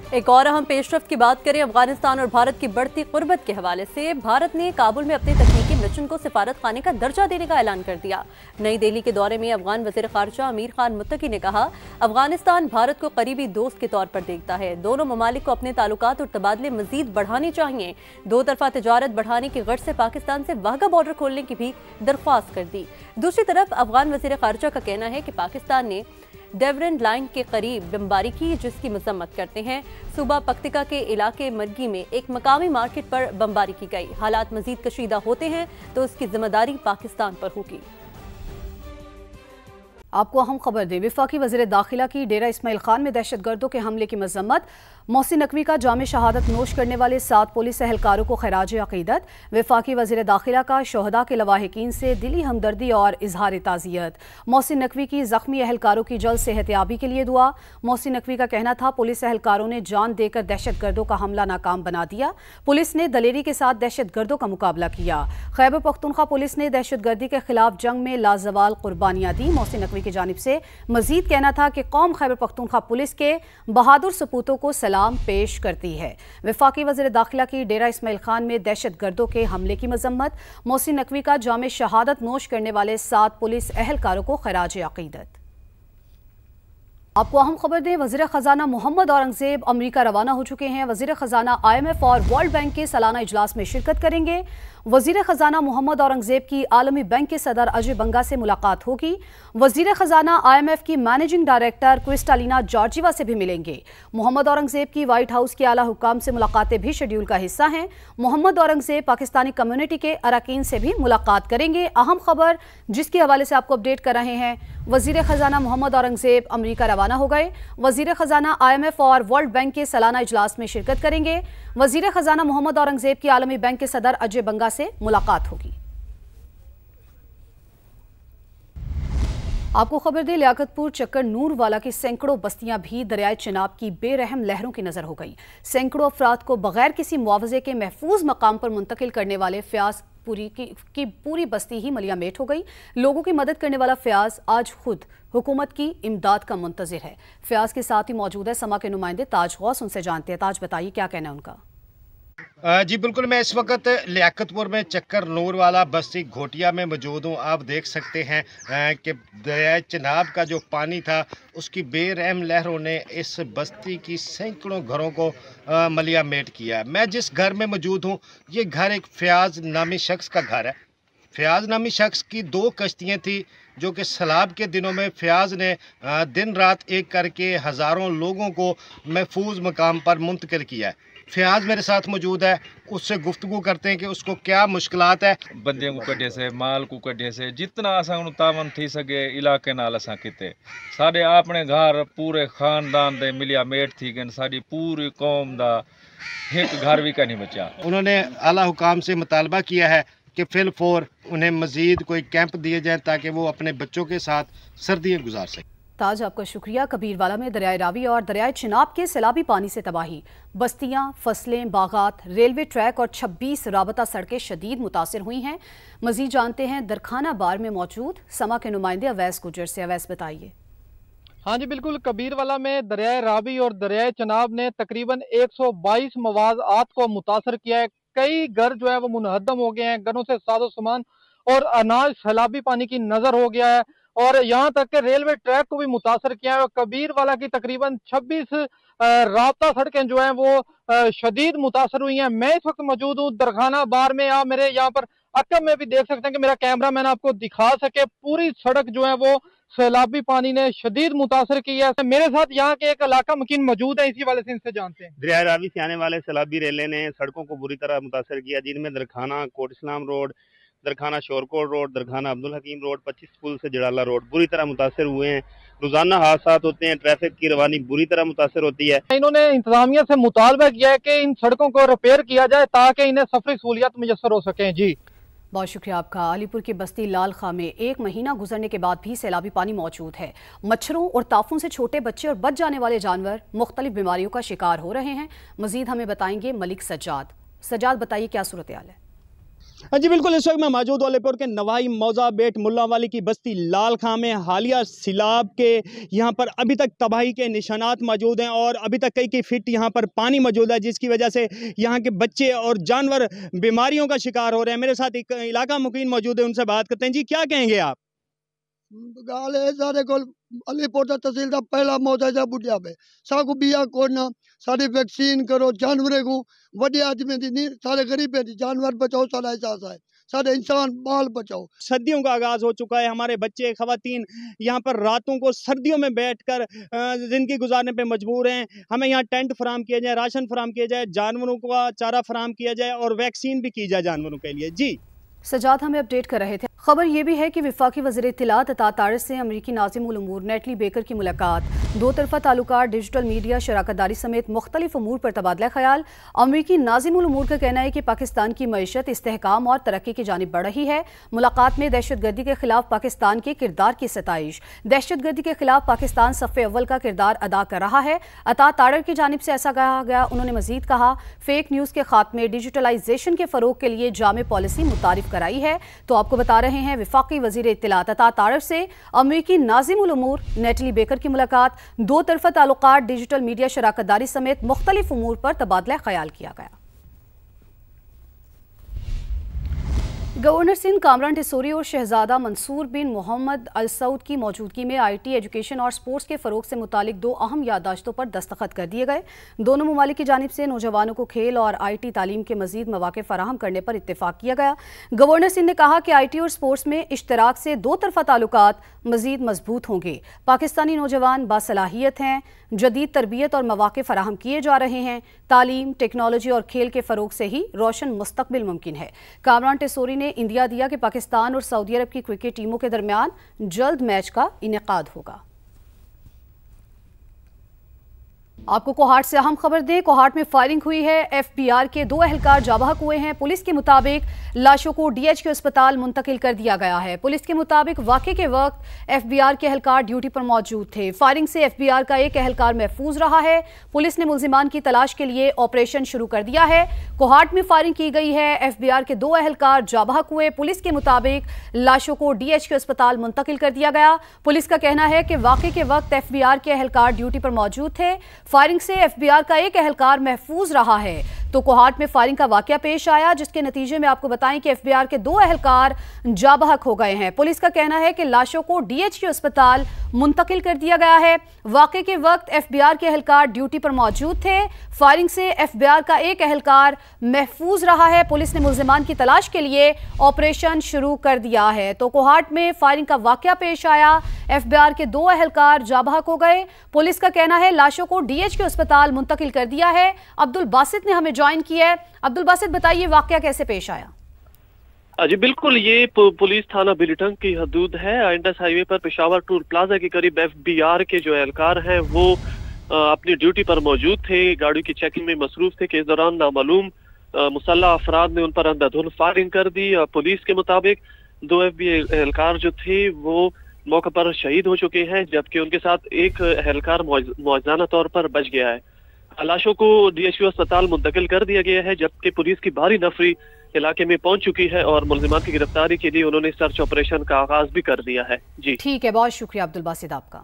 एक और अहम पेशरफ्त की बात करें अफगानिस्तान और भारत की बढ़ती कुर्बत के हवाले से। भारत ने काबुल में अपने तकनीकी मिशन को सिफारत खाने का दर्जा देने का ऐलान कर दिया। नई दिल्ली के दौरे में अफगान वज़ीर ख़ारजा अमीर खान मुत्तकी ने कहा, अफगानिस्तान भारत को करीबी दोस्त के तौर पर देखता है। दोनों ममालिक को अपने ताल्लुकात और तबादले मजीद बढ़ाने चाहिए। दो तरफा तजारत बढ़ाने की गर्ज से पाकिस्तान से वाघा बॉर्डर खोलने की भी दरख्वास्त कर दी। दूसरी तरफ अफगान वज़ीर ख़ारजा का कहना है कि पाकिस्तान ने डेवरन लाइन के करीब बमबारी की, जिसकी मजम्मत करते हैं। सूबा पक्तिका के इलाके मरगी में एक मकामी मार्केट पर बमबारी की गई। हालात मजीद कशीदा होते हैं तो इसकी जिम्मेदारी पाकिस्तान पर होगी। आपको अहम खबर दें, वफाकी वज़ीर दाखिला की डेरा इस्माइल खान में दहशतगर्दों के हमले की मजम्मत। मोहसिन नकवी का जाम शहादत नोश करने वाले 7 पुलिस एहलकारों को खराज अकीदत। वफाकी वज़ीर दाखिला का शोहदा के लवाहिकीन से दिली हमदर्दी और इजहार ताज़ियत। मोहसिन नकवी की जख्मी एहलकारों की जल्द सेहतयाबी के लिए दुआ। मोहसिन नकवी का कहना था, पुलिस एहलकारों ने जान देकर दहशतगर्दों का हमला नाकाम बना दिया। पुलिस ने दलेरी के साथ दहशतगर्दों का मुकाबला किया। खैबर पख्तूनख्वा पुलिस ने दहशतगर्दी के खिलाफ जंग में लाजवाल कुर्बानियां दी। मोहसिन नकवी की जानिब से मजीद कहना था कि कौम खैबर पख्तूनख्वा पुलिस के बहादुर सपूतों को सलाम पेश करती है। वफाकी वज़ीर दाखिला की डेरा इस्माइल खान में दहशतगर्दों के हमले की मजम्मत। मोहसिन नकवी का जाम शहादत नोश करने वाले 7 पुलिस एहलकारों को खराज अकीदत। आपको अहम खबर दें, वज़ीर ख़जाना मोहम्मद औरंगज़ेब अमरीका रवाना हो चुके हैं। वज़ीर ख़जाना IMF और वर्ल्ड बैंक के सालाना इजलास में शिरकत करेंगे। वज़ीर ख़जाना मोहम्मद औरंगज़ेब की आलमी बैंक के सदर अजय बंगा से मुलाकात होगी। वज़ीर ख़जाना IMF की मैनेजिंग डायरेक्टर क्रिस्टालिना जॉर्जिवा से भी मिलेंगे। मोहम्मद औरंगज़ेब की व्हाइट हाउस के आला हुक्काम से मुलाकातें भी शेड्यूल का हिस्सा हैं। मोहम्मद औरंगज़ेब पाकिस्तानी कम्युनिटी के अरकान से भी मुलाकात करेंगे। अहम खबर जिसके हवाले से आपको अपडेट कर रहे हैं, वज़ीर ख़जाना मोहम्मद औरंगज़ेब अमरीका रवाना हो गए। वज़ीर ख़जाना IMF और वर्ल्ड बैंक के सालाना इजलास में शिरकत करेंगे। वज़ीर ख़जाना मोहम्मद औरंगज़ेब की आलमी बैंक के सदर अजय बंगा से मुलाकात होगी। आपको खबर दें, लियाकतपुर चक्कर नूरवाला की सैकड़ों बस्तियां भी दरियाए चिनाब की बेरहम लहरों की नजर हो गई। सैकड़ों अफराद को बगैर किसी मुआवजे के महफूज मकाम पर मुंतकिल करने वाले फयाज की पूरी बस्ती ही मलियामेट हो गई। लोगों की मदद करने वाला फयाज आज खुद हुकूमत की इमदाद का मुंतजिर है। फयाज के साथ ही मौजूद है समा के नुमाइंदे ताज गौस, उनसे जानते हैं। ताज, बताइए क्या कहना है उनका। जी बिल्कुल, मैं इस वक्त लियाकतपुर में चक्कर नूर वाला बस्ती घोटिया में मौजूद हूँ। आप देख सकते हैं कि दरिया चिनाब का जो पानी था उसकी बेरहम लहरों ने इस बस्ती की सैकड़ों घरों को मलियामेट किया। मैं जिस घर में मौजूद हूँ ये घर एक फयाज नामी शख्स का घर है। फयाज नामी शख्स की 2 कश्तियाँ थी जो कि सैलाब के दिनों में फयाज ने दिन रात एक करके हज़ारों लोगों को महफूज मकाम पर मुंतकिल किया है। फयाज मेरे साथ मौजूद है, उससे गुफ्तगू करते हैं कि उसको क्या मुश्किलात है। बंदे को कढ़े से, माल को कढ़े से, जितना असा तावन थी सके इलाके नाल असा किते साडे अपने घर पूरे खानदान दे मिलिया मेट थी गन, साडी पूरी कौम दा एक घर भी नहीं बचा। उन्होंने आला हुकाम से मुतालबा किया है कि फिलफौर उन्हें मजीद कोई कैंप दिए जाए ताकि वो अपने बच्चों के साथ सर्दियाँ गुजार सकें। ताज, आपका शुक्रिया। कबीरवाला में दरियाए रावी और दरियाए चिनाब के सैलाबी पानी से तबाही, बस्तियां, फसलें, बागात, रेलवे ट्रैक और 26 राबता सड़कें शदीद मुतासिर हुई हैं। मजीद जानते हैं दरखाना बार में मौजूद समा के नुमाइंदे अवैस गुजर से। अवैस, बताइए। हाँ जी बिल्कुल, कबीरवाला में दरियाए रावी और दरियाए चिनाब ने तकरीबन 122 मवाज़ात को मुतासर किया है। कई घर जो है वो मुनहदम हो गए हैं, घरों से साजो सामान और अनाज सैलाबी पानी की नजर हो गया है और यहाँ तक के रेलवे ट्रैक को भी मुतासर किया है। कबीरवाला की तकरीबन 26 राबता सड़कें जो हैं वो शदीद मुतासर हुई हैं। मैं इस वक्त मौजूद हूँ दरखाना बार में। आप मेरे यहाँ पर अकब में भी देख सकते हैं कि मेरा कैमरा मैन आपको दिखा सके, पूरी सड़क जो है वो सैलाबी पानी ने शदीद मुतासर की है। मेरे साथ यहाँ के एक इलाका मकीन मौजूद है, इसी वाले से इनसे जानते हैं। दरिया रावी से आने वाले सैलाबी रेले ने सड़कों को बुरी तरह मुतासर किया, जिनमें दरखाना कोट इस्लाम रोड, दरखाना शोरकोट रोड, दरखाना अब्दुल हकीम रोड, 25 पुल से जड़ाला रोड बुरी तरह मुतासर हुए हैं। रोजाना हादसा होते हैं, ट्रैफिक की रवानी बुरी तरह मुतासर होती है। इन्होंने इंतजामिया से मुतालबा किया है कि इन सड़कों को रिपेयर किया जाए ताकि इन्हें सफरी सहूलियत मुयसर हो सके। जी बहुत शुक्रिया आपका। अलीपुर की बस्ती लाल खां में 1 महीना गुजरने के बाद भी सैलाबी पानी मौजूद है। मच्छरों और ताफून से छोटे बच्चे और बच जाने वाले जानवर मुख्तलिफ बीमारियों का शिकार हो रहे हैं। मजीद हमें बताएंगे मलिक सज्जाद। सज्जाद, बताइए क्या सूरत हाल है। जी बिल्कुल, इस वक्त मैं मौजूद वालेपुर के नवाई मौजा बेट मुल्लावाली की बस्ती लाल खां में हालिया सैलाब के यहाँ पर अभी तक तबाही के निशानात मौजूद हैं और अभी तक कई फीट यहाँ पर पानी मौजूद है, जिसकी वजह से यहाँ के बच्चे और जानवर बीमारियों का शिकार हो रहे हैं। मेरे साथ एक इलाका मुकीन मौजूद है, उनसे बात करते हैं। जी क्या कहेंगे आप? गाल है सारे को अलीपुर का तहसील का पहला मौजा बुढ़िया पे साकू बिया कोना सारी वैक्सीन करो जानवरों को बड़े आदमी दी नहीं सारे गरीब है जानवर बचाओ सारा एहसास है सारे इंसान बाल बचाओ। सर्दियों का आगाज हो चुका है, हमारे बच्चे खवातीन यहाँ पर रातों को सर्दियों में बैठकर जिंदगी गुजारने पे मजबूर हैं। हमें यहाँ टेंट फराम किया जाए, राशन फराम किया जाए, जानवरों का चारा फराम किया जाए और वैक्सीन भी की जाए जानवरों के लिए। जी सजाद हमें अपडेट कर रहे थे। खबर यह भी है कि वफाकी वज़ीर इत्तलात अता तारिक से अमरीकी नाज़िमुल उमूर नेटली बेकर की मुलाकात, दो तरफा ताल्लुकात, डिजिटल मीडिया, शराकतदारी समेत मुख्तलिफ उमूर पर तबादला ख्याल। अमरीकी नाज़िमुल उमूर का कहना है कि पाकिस्तान की मईशत इस्तेहकाम और तरक्की की जानिब बढ़ रही है। मुलाकात में दहशतगर्दी के खिलाफ पाकिस्तान के किरदार की सताइश, दहशतगर्दी के खिलाफ पाकिस्तान सफ़े अव्वल का किरदार अदा कर रहा है। अता तारिक की जानिब से ऐसा कहा गया। उन्होंने मजीद कहा, फेक न्यूज़ के खात्मे, डिजिटलाइजेशन के फ़रोग के लिए जामे पॉलिसी मुतारिफ कराई है। तो आपको बता रहे हैं वफाकी वज़ीर इत्तलात अता तारिक से अमरीकी नाज़िमुल उमूर नेटली बेकर की मुलाकात, दो तरफा ताल्लुकात, डिजिटल मीडिया, शराकतदारी समेत मुख्तलिफ उमूर पर तबादला ख्याल किया गया। गवर्नर सिंध कामरान टिसोरी और शहजादा मंसूर बिन मोहम्मद अल सऊद की मौजूदगी में IT, एजुकेशन और स्पोर्ट्स के फ़रोग से मुतालिक दो अहम याददाश्तों पर दस्तखत कर दिए गए। दोनों ममालिक की जानिब से नौजवानों को खेल और IT तालीम के मजीद मौक़े फराहम करने पर इत्तेफाक किया गया। गवर्नर सिंध ने कहा कि IT और स्पोर्ट्स में इश्तराक से दो तरफा ताल्लुकात मजीद मजबूत होंगे। पाकिस्तानी नौजवान बासलाहियत हैं, जदीद तरबियत और मौक़े फराहम किए जा रहे हैं। तालीम, टेक्नोलॉजी और खेल के फ़रोग से ही रोशन मुस्तकबिल मुमकिन है। कामरान टिसोरी ने इंदिया दिया कि पाकिस्तान और सऊदी अरब की क्रिकेट टीमों के दरमियान जल्द मैच का इनेकाद होगा। आपको कोहाट से अहम खबर दें। कोहाट में फायरिंग हुई है। FBR के दो एहलकार जाबहक हुए हैं। पुलिस के मुताबिक लाशों को DHQ अस्पताल मुंतकिल कर दिया गया है। पुलिस के मुताबिक वाक़े के वक्त FBR के एहलकार ड्यूटी पर मौजूद थे। फायरिंग से FBR का एक एहलकार महफूज रहा है। पुलिस ने मुल्जिमान की तलाश के लिए ऑपरेशन शुरू कर दिया है। कोहाट में फायरिंग की गई है। FBR के दो एहलकार जाबहक हुए। पुलिस के मुताबिक लाशों को DHQ अस्पताल मुंतकिल कर दिया गया। पुलिस का कहना है कि वाक़े के वक्त FBR के एहलकार ड्यूटी पर मौजूद थे। फायरिंग से FBR का एक एहलकार महफूज रहा है। तो कोहाट में फायरिंग का वाकया पेश आया, जिसके नतीजे में आपको बताएं कि FBR के दो एहलकार जाबहक हो गए हैं। पुलिस का कहना है कि लाशों को DHQ अस्पताल मुंतकिल कर दिया गया है। वाकये के वक्त FBR के एहलकार ड्यूटी पर मौजूद थे। फायरिंग से FBR का एक एहलकार महफूज रहा है। पुलिस ने मुल्जिमान की तलाश के लिए ऑपरेशन शुरू कर दिया है। तो कोहाट में फायरिंग का वाकया पेश आया, FBR के दो एहलकार जाबहक हो गए। पुलिस का कहना है लाशों को DHQ अस्पताल मुंतकिल कर दिया है। अब्दुल बासित ने हमें ज्वाइन किया है। अब्दुल बासित, बताइए वाकया कैसे पेश आया? जी बिल्कुल, ये पुलिस थाना बिलिटंग की हदूद है। इंडस हाईवे पर पेशावर टूल प्लाजा के करीब FBR के जो एहलकार हैं वो अपनी ड्यूटी पर मौजूद थे, गाड़ी की चेकिंग में मसरूफ थे कि इस दौरान नामालूम मुसल्लह अफराद ने उन पर अंधाधुंध फायरिंग कर दी। पुलिस के मुताबिक दो FBR एहलकार जो थे वो मौके पर शहीद हो चुके हैं, जबकि उनके साथ एक एहलकार मुआवजाना तौर पर बच गया है। लाशों को DHQ अस्पताल मुंतकिल कर दिया गया है, जबकि पुलिस की भारी नफरी इलाके में पहुंच चुकी है और मुल्जिमान की गिरफ्तारी के लिए उन्होंने सर्च ऑपरेशन का आगाज भी कर दिया है। जी ठीक है, बहुत शुक्रिया अब्दुल बासित आपका।